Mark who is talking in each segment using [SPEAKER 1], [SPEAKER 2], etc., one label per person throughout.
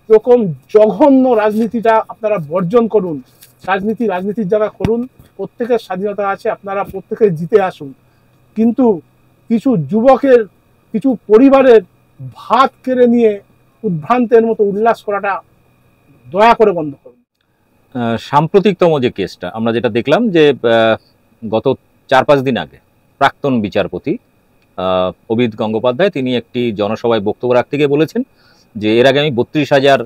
[SPEAKER 1] এরকম জঘন্য রাজনীতিটা আপনারা বর্জন করুন। রাজনীতির জায়গা করুন, প্রত্যেকের স্বাধীনতা আছে, আপনারা প্রত্যেকে জিতে আসুন, কিন্তু কিছু যুবকের, কিছু পরিবারের ভাত কেড়ে নিয়ে উদ্ভ্রান্তের মতো উল্লাস করাটা দয়া করে বন্ধ করুন।
[SPEAKER 2] সাম্প্রতিকতম যে কেসটা আমরা যেটা দেখলাম যে গত 4-5 দিন আগে প্রাক্তন বিচারপতি অভিজিৎ গঙ্গোপাধ্যায় তিনি একটি জনসভায় বক্তব্য রাখতে গিয়ে বলেছেন যে এর আগে আমি 32,000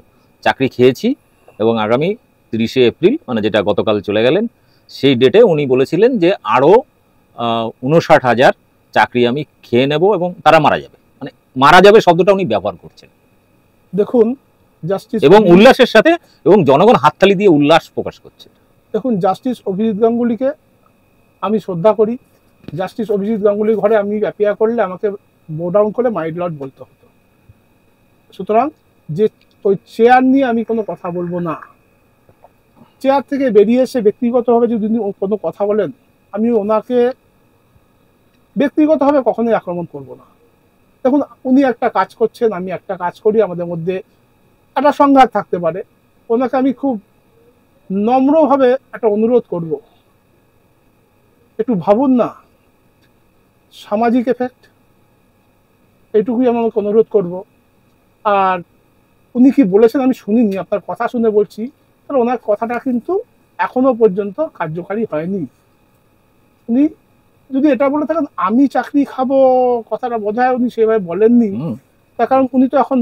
[SPEAKER 2] চাকরি খেয়েছি এবং আগামী 30শে এপ্রিল মানে যেটা গতকাল চলে গেলেন সেই ডেটে উনি বলেছিলেন যে আরও 59,000 চাকরি আমি খেয়ে নেব এবং তারা মারা যাবে, মানে মারা যাবে শব্দটা উনি ব্যবহার করছেন।
[SPEAKER 1] দেখুন জাস্টিস
[SPEAKER 2] এবং উল্লাসের সাথে এবং জনগণ হাততালি দিয়ে উল্লাস প্রকাশ করছে।
[SPEAKER 1] দেখুন জাস্টিস অভিজিৎ গাঙ্গুলিকে আমি শ্রদ্ধা করি। জাস্টিস অভিজিৎ গাঙ্গুলির ঘরে আমি অ্যাপিয়ার করলে আমাকে বো ডাউন করে মাই লর্ড বলতে হতো। সুতরাং যে ওই চেয়ার নিয়ে আমি কোনো কথা বলবো না। চেয়ার থেকে বেরিয়ে এসে ব্যক্তিগতভাবে যদি কোনো কথা বলেন, আমি ওনাকে ব্যক্তিগতভাবে কখনোই আক্রমণ করব না। দেখুন উনি একটা কাজ করছেন, আমি একটা কাজ করি, আমাদের মধ্যে একটা সংঘাত থাকতে পারে। ওনাকে আমি খুব নম্রভাবে একটা অনুরোধ করব, একটু ভাবুন না সামাজিক এফেক্ট, এইটুকুই আমি আমাকে অনুরোধ করব। আর উনি কি বলেছেন আমি শুনিনি, আপনার কথা শুনে বলছি, তাহলে ওনার কথাটা কিন্তু এখনো পর্যন্ত কার্যকারী হয়নি। উনি যদি এটা বলে থাকেন আমি চাকরি খাবো, কথাটা বোধহয় উনি সেভাবে বলেননি, তার কারণ উনি তো এখন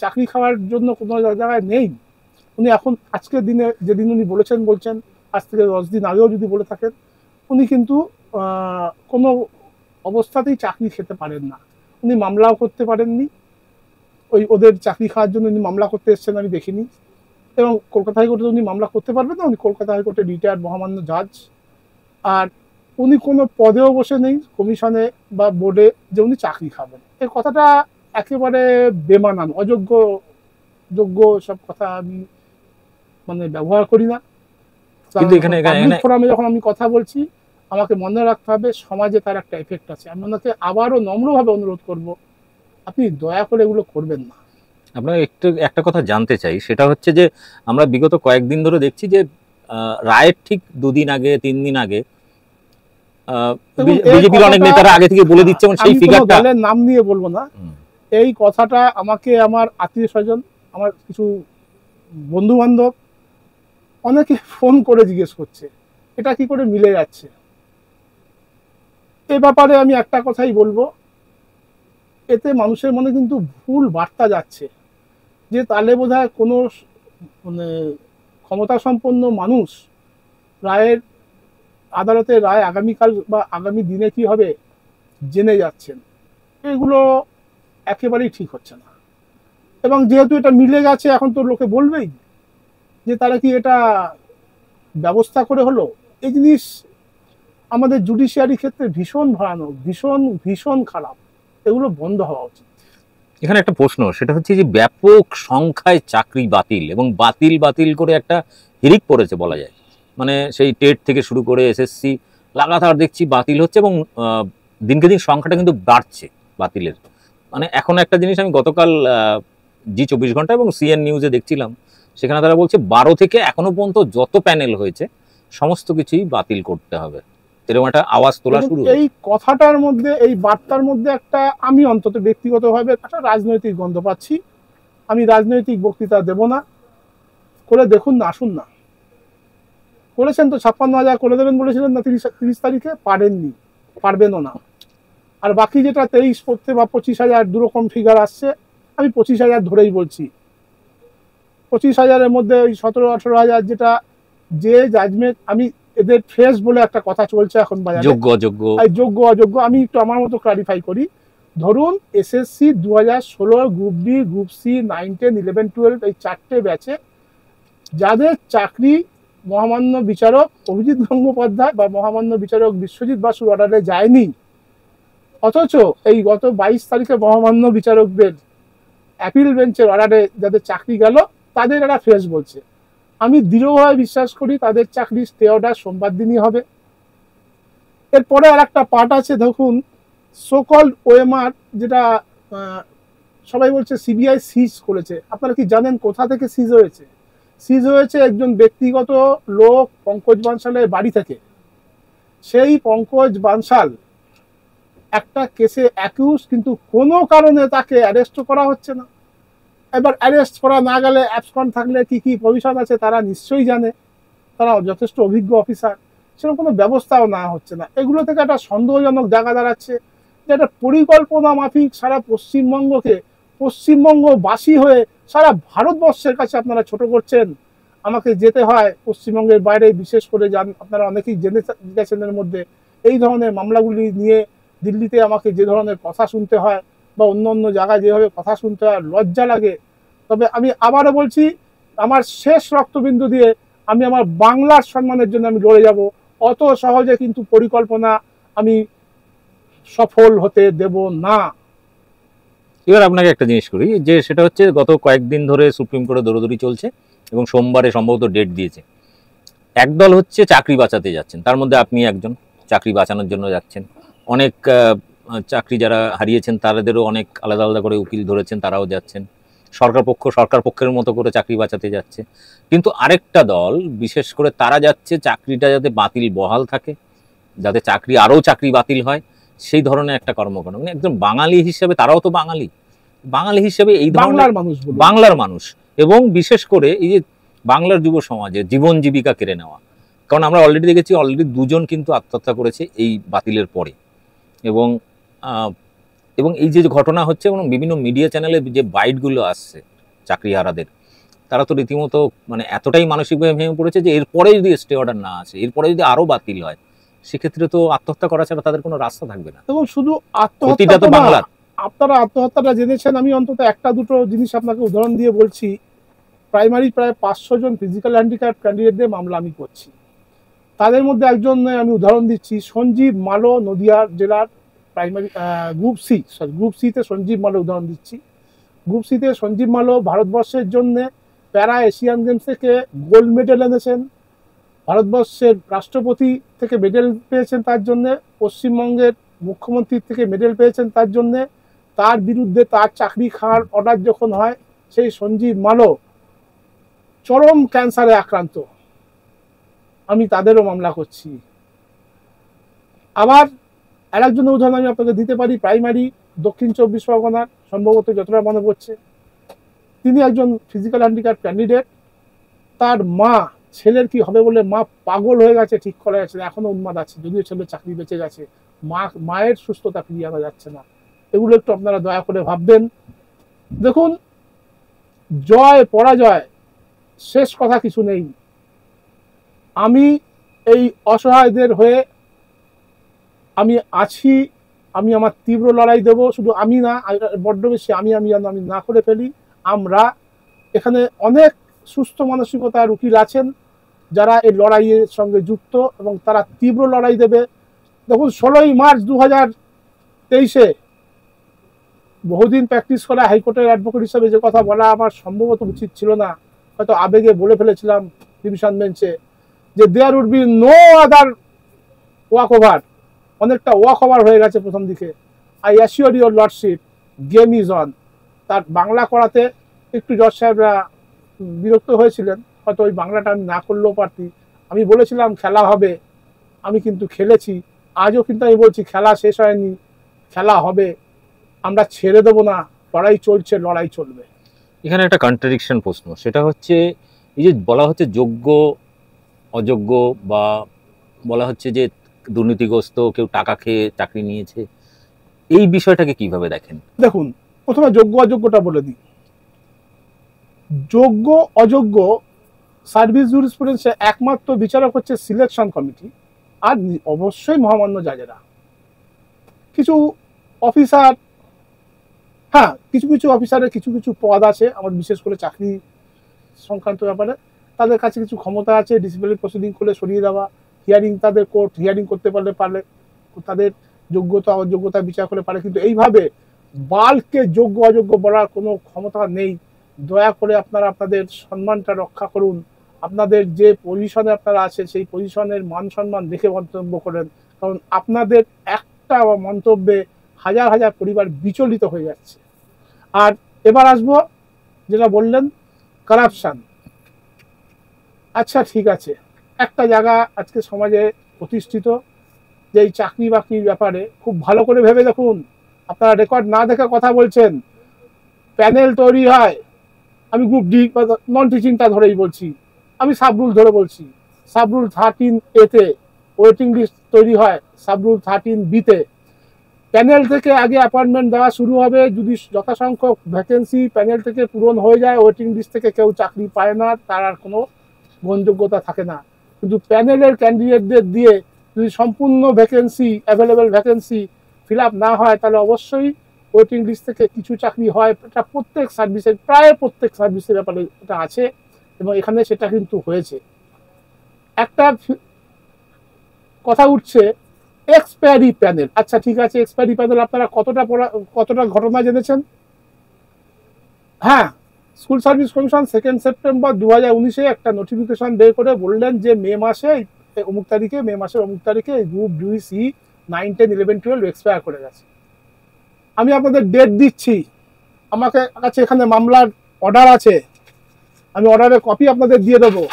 [SPEAKER 1] চাকরি খাওয়ার জন্য কোনো জায়গায় নেই। উনি এখন আজকের দিনে যেদিন উনি বলছেন আজ থেকে 10 দিন আগেও যদি বলে থাকেন, উনি কিন্তু কোনো অবস্থাতেই চাকরি খেতে পারেন না। উনি মামলাও করতে পারেননি, ওদের চাকরি খাওয়ার জন্য উনি মামলা করতে এসেছেন আমি দেখিনি। এবং কলকাতা হাইকোর্টে উনি মামলা করতে পারবেন না, উনি কলকাতা হাইকোর্টে রিটায়ার্ড মহামান্য জাজ। আর উনি কোনো পদেও বসে নেই কমিশনে বা বোর্ডে যে উনি চাকরি খাবেন, এই কথাটা একেবারে বেমানান, যোগ্য সব কথা আমি মানে ব্যবহার করি না। কিন্তু এখানে ফোরামে যখন আমি কথা বলছি আমাকে মনে রাখতে হবে সমাজে তার একটা এফেক্ট আছে। আমি ওনাকে আবারও নম্রভাবে অনুরোধ করব, আপনি দয়া করে এগুলো করবেন না।
[SPEAKER 2] আপনার একটা কথা জানতে চাই, সেটা হচ্ছে যে আমরা বিগত কয়েকদিন ধরে দেখছি যে রায়ের ঠিক 2 দিন আগে 3 দিন আগে বিজেপির অনেক নেতারা আগে থেকে বলে দিচ্ছে এবং সেই ফিগারটা
[SPEAKER 1] দলের নাম নিয়ে বলবো না, এই কথাটা আমাকে আমার আত্মীয় স্বজন, আমার কিছু বন্ধু বান্ধব অনেকে ফোন করে জিজ্ঞেস করছে এটা কি করে মিলে যাচ্ছে। এ ব্যাপারে আমি একটা কথাই বলবো, এতে মানুষের মনে কিন্তু ভুল বার্তা যাচ্ছে যে তাহলে বোধহয় কোনো মানে ক্ষমতা সম্পন্ন মানুষ আদালতের রায় আগামীকাল বা আগামী দিনে কি হবে জেনে যাচ্ছেন। এগুলো একেবারেই ঠিক হচ্ছে না। এবং যেহেতু এটা মিলে গেছে এখন তো লোকে বলবেই যে তারা কি এটা ব্যবস্থা করে হলো। এই জিনিস আমাদের জুডিশিয়ারি ক্ষেত্রে ভীষণ ভয়ানক, ভীষণ ভীষণ খারাপ, এগুলো বন্ধ হওয়া উচিত।
[SPEAKER 2] এখানে একটা প্রশ্ন, সেটা হচ্ছে যে ব্যাপক সংখ্যায় চাকরি বাতিল এবং বাতিল করে একটা হিড়িক পড়েছে বলা যায়। মানে সেই টেট থেকে শুরু করে এসএসসি লাগাতার দেখছি বাতিল হচ্ছে এবং দিনকে দিন সংখ্যাটা কিন্তু বাড়ছে বাতিলের। মানে এখন একটা জিনিস আমি গতকাল জি24 ঘন্টা এবং সিএন নিউজে দেখছিলাম, সেখানে তারা বলছে 12 থেকে এখনো পর্যন্ত যত প্যানেল হয়েছে সমস্ত কিছুই বাতিল করতে হবে, এরকম একটা আওয়াজ তোলা শুরু।
[SPEAKER 1] এই কথাটার মধ্যে, এই বার্তার মধ্যে একটা আমি অন্তত ব্যক্তিগতভাবে একটা রাজনৈতিক গন্ধ পাচ্ছি। আমি রাজনৈতিক বক্তৃতা দেব না, করে দেখুন না, আসুন না। করেছেন তো 56,000 করে দেবেন বলেছিলেন না 30 তারিখে, পারেননি, পারবেনও না। আর বাকি যেটা 23 করতে বা 25,000 দুরকম ফিগার আসছে, আমি 25,000 ধরেই বলছি। 25,000-এর মধ্যে ওই 17-18,000 যেটা যে জাজমেন্ট, আমি এদের ফ্রেশ বলে একটা কথা চলছে এখন বাজারে, যোগ্য অযোগ্য, আমি একটু আমার মতো ক্লারিফাই করি। ধরুন SSC 2016 group B, group C, 9, 10, 11, 12 এই 4টে ব্যাচে যাদের চাকরি মহামান্য বিচারক অভিজিৎ গঙ্গোপাধ্যায় বা মহামান্য বিচারক বিশ্বজিৎ বাসুর অর্ডারে যায়নি, অথচ এই গত 22 তারিখে মহামান্য বিচারকদের অ্যাপিল বেঞ্চের অর্ডারে যাদের চাকরি গেল তাদের এরা ফ্রেশ বলছে। আমি দৃঢ়ভাবে বিশ্বাস করি তাদের চাকরি স্টে অর্ডার সোমবার দিনই হবে। এরপরে আর একটা পার্ট আছে, দেখুন সোকল্ড ওএমআর যেটা সবাই বলছে সিবিআই সিজ করেছে। আপনারা কি জানেন কোথা থেকে সিজ হয়েছে? সিজ হয়েছে একজন ব্যক্তিগত লোক পঙ্কজ বানশালের বাড়ি থেকে। সেই পঙ্কজ বানশাল একটা কেসে অ্যাকিউজ, কিন্তু কোনো কারণে তাকে অ্যারেস্ট করা হচ্ছে না। এবার অ্যারেস্ট করা না গেলে অ্যাবসকন্ড থাকলে কি কি প্রভিশন আছে তারা নিশ্চয়ই জানে, তারা যথেষ্ট অভিজ্ঞ অফিসার, সেরকম কোনো ব্যবস্থাও না হচ্ছে না। এগুলো থেকে একটা সন্দেহজনক জায়গা দাঁড়াচ্ছে যে একটা পরিকল্পনা মাফিক সারা পশ্চিমবঙ্গকে, পশ্চিমবঙ্গবাসী হয়ে সারা ভারতবর্ষের কাছে আপনারা ছোট করছেন। আমাকে যেতে হয় পশ্চিমবঙ্গের বাইরে, বিশেষ করে আপনারা অনেকেই জেনে গেছেন এর মধ্যে, এই ধরনের মামলাগুলি নিয়ে দিল্লিতে আমাকে যে ধরনের কথা শুনতে হয় বা অন্য অন্য জায়গায় যেভাবে কথা শুনতে হয়, লজ্জা লাগে। তবে আমি আবারও বলছি, আমার শেষ রক্তবিন্দু দিয়ে আমি আমার বাংলার সম্মানের জন্য আমি লড়ে যাব। অত সহজে কিন্তু পরিকল্পনা আমি সফল হতে দেব না।
[SPEAKER 2] এবার আপনাকে একটা জিনিস করি, যে সেটা হচ্ছে গত কয়েকদিন ধরে সুপ্রিম কোর্টে দৌড়দৌড়ি চলছে এবং সোমবারে সম্ভবত ডেট দিয়েছে। একদল হচ্ছে চাকরি বাঁচাতে যাচ্ছেন, তার মধ্যে আপনি একজন চাকরি বাঁচানোর জন্য যাচ্ছেন। অনেক চাকরি যারা হারিয়েছেন তাদেরও অনেক আলাদা আলাদা করে উকিল ধরেছেন, তারাও যাচ্ছেন। সরকার পক্ষের মতো করে চাকরি বাঁচাতে যাচ্ছে। কিন্তু আরেকটা দল, বিশেষ করে তারা যাচ্ছে চাকরিটা যাতে বাতিল বহাল থাকে, যাতে চাকরি বাতিল হয়, সেই ধরনের একটা কর্মকাণ্ড। মানে একজন বাঙালি হিসেবে, তারাও তো বাঙালি হিসেবে এই ধরনের বাংলার মানুষ, এবং বিশেষ করে এই যে বাংলার যুব সমাজে জীবন জীবিকা কেড়ে নেওয়া। কারণ আমরা অলরেডি দেখেছি, অলরেডি 2 জন কিন্তু আত্মহত্যা করেছে এই বাতিলের পরে। এবং এবং এই যে ঘটনা হচ্ছে, এবং বিভিন্ন মিডিয়া চ্যানেলে যে বাইটগুলো আসছে চাকরিহারাদের, তারা তো রীতিমতো মানে এতটাই মানসিকভাবে ভেঙে পড়েছে যে এরপরে যদি স্টে অর্ডার না আসে, এরপরে যদি আরও বাতিল হয়, সেক্ষেত্রে তো আত্মহত্যা করা ছাড়া তাদের কোনো রাস্তা থাকবে না।
[SPEAKER 1] এবং শুধু
[SPEAKER 2] আত্মহত্যা তো বাংলার,
[SPEAKER 1] আপনারা আত্মহত্যাটা জেনেছেন, আমি অন্তত একটা দুটো জিনিস আপনাকে উদাহরণ দিয়ে বলছি। প্রাইমারি প্রায় 500 জন ফিজিক্যাল হ্যান্ডিক্যাপ ক্যান্ডিডেটদের মামলা আমি করছি। তাদের মধ্যে একজন আমি উদাহরণ দিচ্ছি, সঞ্জীব মালো, নদিয়া জেলার প্রাইমারি গ্রুপ সিতে সঞ্জীব মালো উদাহরণ দিচ্ছি। গ্রুপ সিতে সঞ্জীব মালো ভারতবর্ষের জন্য প্যারা এশিয়ান গেমস থেকে গোল্ড মেডেল এনেছেন, ভারতবর্ষের রাষ্ট্রপতি থেকে মেডেল পেয়েছেন তার জন্য, পশ্চিমবঙ্গের মুখ্যমন্ত্রীর থেকে মেডেল পেয়েছেন তার জন্য। তার বিরুদ্ধে তার চাকরি খাওয়ার অর্ডার যখন হয়, সেই সঞ্জীব মালো চরম ক্যান্সারে আক্রান্ত, আমি তাদেরও মামলা করছি। আবার আরেকজনের উদাহরণ আমি আপনাকে দিতে পারি, প্রাইমারি দক্ষিণ 24 পরগনার, সম্ভবত যতটা মনে পড়ছে, তিনি একজন ফিজিক্যাল হ্যান্ডিক্যাপ ক্যান্ডিডেট। তার মা, ছেলের কি হবে বলে মা পাগল হয়ে গেছে, ঠিক করা যাচ্ছে না, এখনো উন্মাদ আছে, যদিও ছেলের চাকরি বেঁচে গেছে, মায়ের সুস্থতা ফিরিয়ে আনা যাচ্ছে না। এগুলো একটু আপনারা দয়া করে ভাববেন। দেখুন, জয় পরাজয় শেষ কথা কিছু নেই। আমি এই অসহায়দের হয়ে আমি আছি, আমি আমার তীব্র লড়াই দেব। শুধু আমি না, বড্ড বেশি আমি যেন আমি না করে ফেলি। আমরা এখানে অনেক সুস্থ মানসিকতার উকিল আছেন যারা এই লড়াইয়ের সঙ্গে যুক্ত, এবং তারা তীব্র লড়াই দেবে। দেখুন, 16ই মার্চ 2023-এ বহুদিন প্র্যাকটিস করা হাইকোর্টের অ্যাডভোকেট হিসাবে যে কথা বলা আমার সম্ভবত উচিত ছিল না, হয়তো আবেগে বলে ফেলেছিলাম ডিভিশন বেঞ্চে, যে there would be no other walk over. অনেকটা ওয়াক ওভার হয়ে গেছে প্রথম দিকে। I assure your lordship, game is on. তার বাংলা করাতে একটু জজ সাহেবরা বিরক্ত হয়েছিলেন, হয়তো ওই বাংলাটা আমি না করলেও পারতি। আমি বলেছিলাম খেলা হবে, আমি কিন্তু খেলেছি। আজও কিন্তু আমি বলছি খেলা শেষ হয়নি, খেলা হবে, আমরা ছেড়ে দেবো না, লড়াই চলছে, লড়াই চলবে।
[SPEAKER 2] এখানে একটা কন্ট্রাডিকশন প্রশ্ন, সেটা হচ্ছে এই যে বলা হচ্ছে যোগ্য অযোগ্য, বা বলা হচ্ছে যে দুর্নীতিগ্রস্ত কেউ টাকা খেয়ে চাকরি নিয়েছে, এই বিষয়টাকে কিভাবে দেখেন?
[SPEAKER 1] দেখুন, প্রথমে যোগ্য অযোগ্যটা বলে দিই। যোগ্য অযোগ্য সার্ভিস জুরিসপ্রুডেন্সে একমাত্র বিচারক হচ্ছে সিলেকশন কমিটি, আর অবশ্যই মহামান্য জাজেরা। কিছু অফিসার, হ্যাঁ, কিছু কিছু অফিসারের কিছু কিছু পদ আছে আমার, বিশেষ করে চাকরি সংক্রান্ত ব্যাপারে তাদের কাছে কিছু ক্ষমতা আছে, ডিসিপ্লিনারি প্রসিডিং করলে সরিয়ে দেওয়া, হিয়ারিং, তাদের কোর্ট হিয়ারিং করতে পারলে তাদের যোগ্যতা অযোগ্যতা বিচার করে পারে। কিন্তু এইভাবে বাল্ককে যোগ্য অযোগ্য বলার কোনো ক্ষমতা নেই। দয়া করে আপনারা আপনাদের সম্মানটা রক্ষা করুন। আপনাদের যে পজিশনে আপনারা আছেন সেই পজিশনের মান সম্মান দেখে মন্তব্য করেন, কারণ আপনাদের একটা মন্তব্যে হাজার হাজার পরিবার বিচলিত হয়ে যাচ্ছে। আর এবার আসবো যেটা বললেন কারাপশান। আচ্ছা ঠিক আছে, একটা জায়গা আজকে সমাজে প্রতিষ্ঠিত যে এই চাকরি বাকরির ব্যাপারে খুব ভালো করে ভেবে দেখুন, আপনারা রেকর্ড না দেখে কথা বলছেন। প্যানেল তৈরি হয়, আমি গ্রুপ ডি নন টিচিংটা ধরেই বলছি, আমি সাব রুল ধরে বলছি, সাব রুল 13A-তে ওয়েটিং লিস্ট তৈরি হয়, সাব রুল 13B-তে প্যানেল থেকে আগে অ্যাপয়েন্টমেন্ট দেওয়া শুরু হবে। যদি যথাসংখ্যক ভ্যাকেন্সি প্যানেল থেকে পূরণ হয়ে যায়, ওয়েটিং লিস্ট থেকে কেউ চাকরি পায় না, তার আর কোনো গ্রহণযোগ্যতা থাকে না। কিন্তু প্যানেলের ক্যান্ডিডেটদের দিয়ে যদি সম্পূর্ণ vacancy, available vacancy fill up না হয়, তাহলে অবশ্যই ওয়েটিং লিস্ট থেকে কিছু চাকরি হয়। এটা প্রত্যেক সার্ভিসের, প্রায় প্রত্যেক সার্ভিসের ব্যাপারে এটা আছে, এবং এখানে সেটা কিন্তু হয়েছে। একটা কথা উঠছে এক্সপায়ারি প্যানেল। আচ্ছা ঠিক আছে, এক্সপায়ারি প্যানেল আপনারা কতটা ঘটনা জেনেছেন? হ্যাঁ, স্কুল সার্ভিস কমিশন 2 সেপ্টেম্বর 2019-এ একটা নোটিফিকেশন বের করে বললেন যে মে মাসের অমুক তারিখে গ্রুপ DUC 9, 10, 11, 12 এক্সপায়ার করে গেছে। আমি আপনাদের ডেট দিচ্ছি, আমাকে কাছে এখানে মামলার অর্ডার আছে, আমি অর্ডারের কপি আপনাদের দিয়ে দেবো।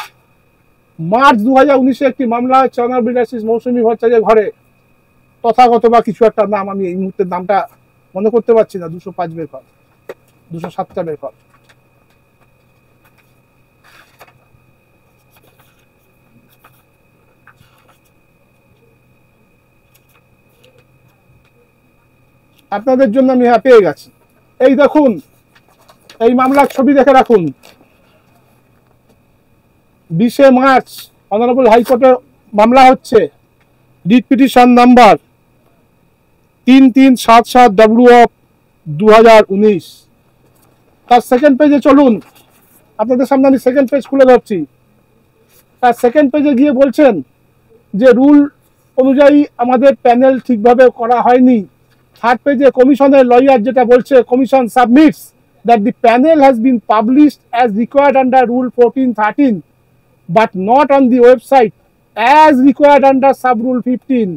[SPEAKER 1] মার্চ 2019-এ একটি মামলা হচ্ছে অনারেবল জাস্টিস মৌসুমী ভট্টাচার্যের ঘরে, তথাগত বা কিছু একটা নাম, আমি এই মুহূর্তে নামটা মনে করতে পারছি না। 205 বের কর, 207টা বের কর। আপনাদের জন্য আমি পেয়ে গেছি, এই দেখুন, এই মামলার ছবি দেখে রাখুন। 20শে মার্চ অনারেবল হাইকোর্টে মামলা হচ্ছে, writ petition number 3377W of 2019। তার সেকেন্ড পেজে চলুন, আপনাদের সামনে আমি সেকেন্ড পেজ খুলে ধরছি। তার সেকেন্ড পেজে গিয়ে বলছেন যে রুল অনুযায়ী আমাদের প্যানেল ঠিকভাবে করা হয়নি। থার্ড পেজে কমিশনের লয়ার যেটা বলছে, commission submits that the panel has been published as required under Rule 1413 but not on the website as required under Sub Rule 15.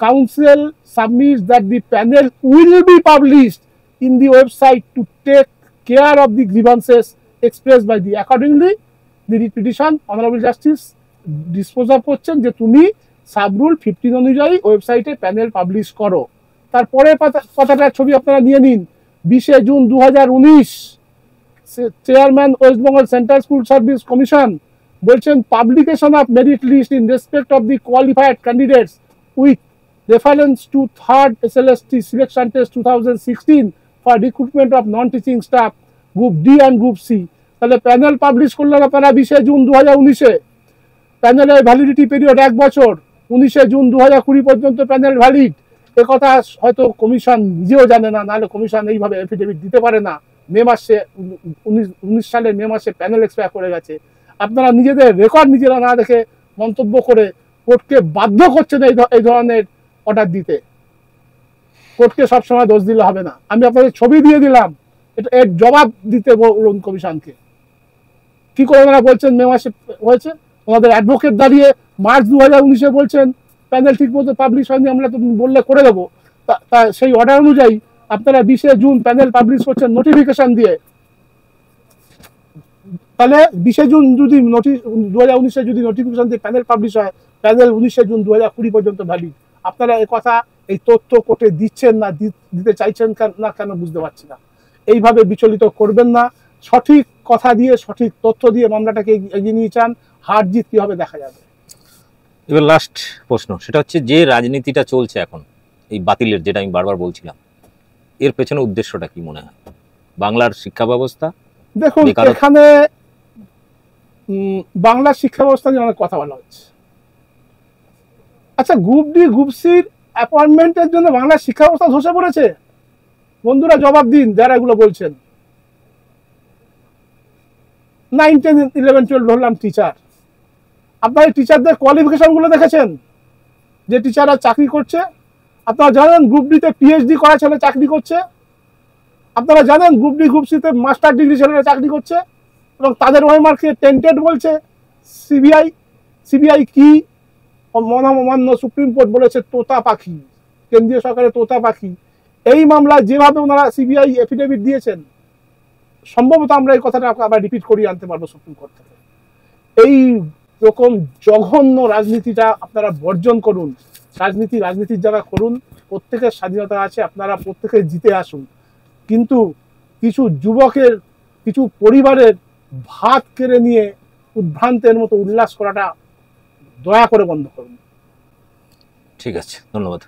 [SPEAKER 1] Council submits that the panel will be published in the website to take care of the grievances expressed by the accordingly the writ petition Honorable Justice dispose of করছেন যে তুমি sub rule 15 অনুযায়ী ওয়েবসাইটে panel publish করো। তারপরে কথাটার ছবি আপনারা নিয়ে নিন। 20শে June 2019 chairman West Bengal central school service commission বলছেন publication of merit list in respect of the qualified candidates with reference to third SLST selection test 2016 for recruitment of non teaching staff group D and group C. তাহলে panel publish করলেন আপনারা 20শে June 2019-এ। প্যানেলের validity period 1 বছর, 19শে June 2020 পর্যন্ত panel valid. একথা হয়তো commission নিজেও জানে না, নাহলে কমিশন এইভাবে এফিডেভিট দিতে পারে না। মে মাসে 19 সালের মে মাসে প্যানেল এক্সপায়ার করে গেছে। আপনারা নিজেদের রেকর্ড নিজেরা না দেখে মন্তব্য করে কোর্টকে বাধ্য করছেন এই ধরনের অর্ডার দিতে। কোর্টকে সবসময় দোষ দিলে হবে না। আমি আপনাদের ছবি দিয়ে দিলাম, এটা এর জবাব দিতে বলুন কমিশনকে। কি করে ওনারা বলছেন মে মাসে হয়েছে? ওনাদের অ্যাডভোকেট দাঁড়িয়ে মার্চ 2019-এ বলছেন প্যানেল ঠিক মতো পাবলিশ হয়নি, আমরা তো বললে করে দেবো। তা সেই অর্ডার অনুযায়ী আপনারা 20শে জুন প্যানেল পাবলিশ করছেন নোটিফিকেশন দিয়ে। তাহলে 20শে জুন যদি 2019-এ যদি নোটিফিকেশন দিয়ে প্যানেল পাবলিশ হয়, প্যানেল 19শে জুন 2020 পর্যন্ত ভ্যালিড। আপনারা এই কথা, এই তথ্য কোর্টে দিচ্ছেন না, দিতে চাইছেন না কেন বুঝতে পারছি না। এইভাবে বিচলিত করবেন না, সঠিক কথা দিয়ে সঠিক তথ্য দিয়ে মামলাটাকে এগিয়ে নিয়ে চান। হার জিত কীভাবে দেখা যাবে।
[SPEAKER 2] এবার লাস্ট প্রশ্ন, সেটা হচ্ছে যে রাজনীতিটা চলছে এখন এই বাতিলের, যেটা আমি বারবার বলছিলাম, এর পেছনে উদ্দেশ্যটা কি মনে হয়? বাংলার শিক্ষা ব্যবস্থা?
[SPEAKER 1] দেখুন, এখানে বাংলার শিক্ষা ব্যবস্থা নিয়ে অনেক কথা বলা হচ্ছে। আচ্ছা, গ্রুপ ডি গ্রুপ সির অ্যাপয়েন্টমেন্টের জন্য বাংলার শিক্ষা ব্যবস্থা ধসে পড়েছে? বন্ধুরা জবাব দিন যারা এগুলো বলছেন। 9, 10, 11, 12 ধরলাম টিচার, আপনারা টিচারদের কোয়ালিফিকেশনগুলো দেখেছেন? যে টিচাররা চাকরি করছে, আপনারা জানেন গ্রুপ ডিতে PhD করা ছেলে চাকরি করছে, আপনারা জানেন গ্রুপ ডি গ্রুপ সিতে মাস্টার ডিগ্রি ছেলেরা চাকরি করছে, এবং তাদের ওয়েমার্কে টেন্টেড বলছে। সিবিআই কি মহামান্য সুপ্রিম কোর্ট বলেছে তোতা পাখি, কেন্দ্রীয় সরকারের তোতা পাখি। এই মামলায় যেভাবে ওনারা সিবিআই এফিডেভিট দিয়েছেন, সম্ভবত আমরা এই কথাটা আবার রিপিট করিয়ে আনতে পারবো সুপ্রিম কোর্ট থেকে। এই রকম জঘন্য রাজনীতিটা আপনারা বর্জন করুন। রাজনীতির জায়গা করুন, প্রত্যেকের স্বাধীনতা আছে, আপনারা প্রত্যেকে জিতে আসুন, কিন্তু কিছু যুবকের, কিছু পরিবারের ভাত কেড়ে নিয়ে উদ্ভ্রান্তের মতো উল্লাস করাটা দয়া করে বন্ধ করুন।
[SPEAKER 2] ঠিক আছে, ধন্যবাদ।